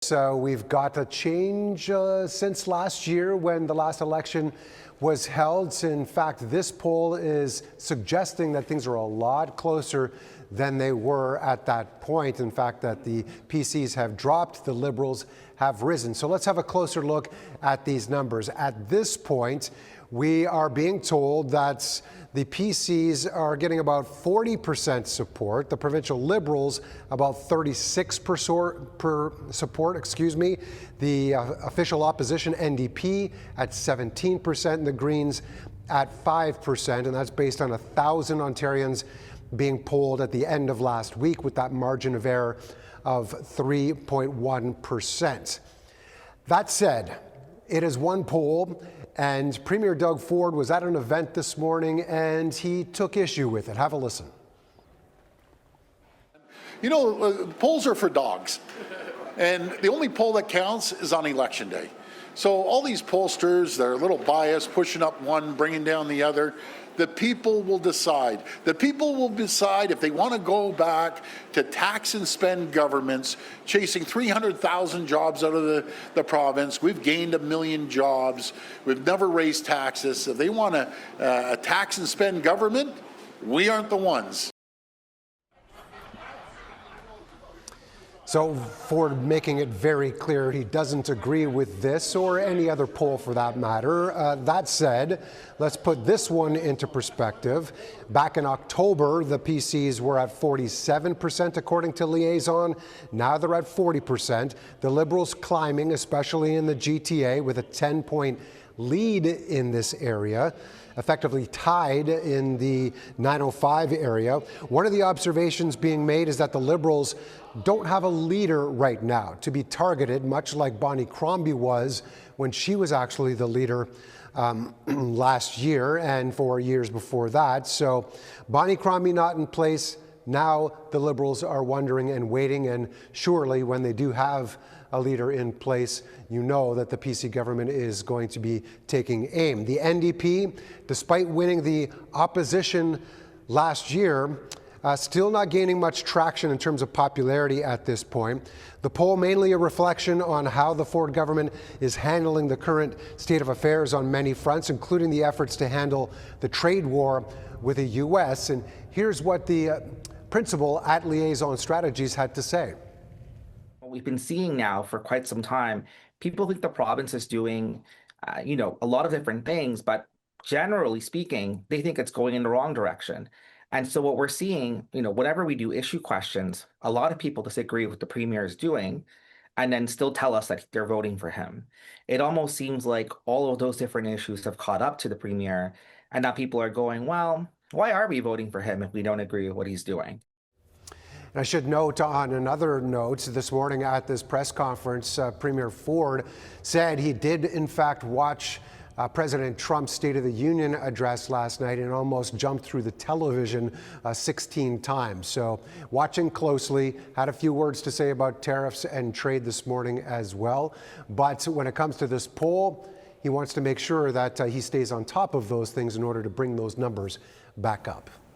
this. We've got a change since last year when the last election was held. In fact, this poll is suggesting that things are a lot closer than they were at that point. In fact, that the PCs have dropped, the Liberals have risen. So let's have a closer look at these numbers. At this point, we are being told that the PCs are getting about 40% support. The provincial Liberals about 36% support, The official opposition NDP at 17%, and the Greens at 5%, and that's based on 1,000 Ontarians being polled at the end of last week with that margin of error of 3.1%. That said, it is one poll, and Premier Doug Ford was at an event this morning and he took issue with it. Have a listen. You know, polls are for dogs, and the only poll that counts is on election day. So all these pollsters, they're a little biased, pushing up one, bringing down the other. The people will decide. The people will decide if they want to go back to tax and spend governments, chasing 300,000 jobs out of the province. We've gained 1 million jobs. We've never raised taxes. If they want a tax and spend government, we aren't the ones. So Ford making it very clear he doesn't agree with this or any other poll for that matter. That said, let's put this one into perspective. Back in October, the PCs were at 47% according to Liaison. Now they're at 40%. The Liberals climbing, especially in the GTA, with a 10-point lead in this area, effectively tied in the 905 area. One of the observations being made is that the Liberals don't have a leader right now to be targeted, much like Bonnie Crombie was when she was actually the leader last year and for years before that. So Bonnie Crombie not in place. Now the Liberals are wondering and waiting, and surely when they do have a leader in place, you know that the PC government is going to be taking aim. The NDP, despite winning the opposition last year, still not gaining much traction in terms of popularity at this point. The poll mainly a reflection on how the Ford government is handling the current state of affairs on many fronts, including the efforts to handle the trade war with the U.S. And here's what the principal at Liaison Strategies had to say. What we've been seeing now for quite some time, people think the province is doing, a lot of different things, but generally speaking, they think it's going in the wrong direction. And so what we're seeing, whenever we do issue questions, a lot of people disagree with what the premier is doing and then still tell us that they're voting for him. It almost seems like all of those different issues have caught up to the premier, and now people are going, well, why are we voting for him if we don't agree with what he's doing? And I should note on another note, this morning at this press conference, Premier Ford said he did in fact watch President Trump's State of the Union address last night and almost jumped through the television 16 times. So watching closely, had a few words to say about tariffs and trade this morning as well. But when it comes to this poll, he wants to make sure that he stays on top of those things in order to bring those numbers back up.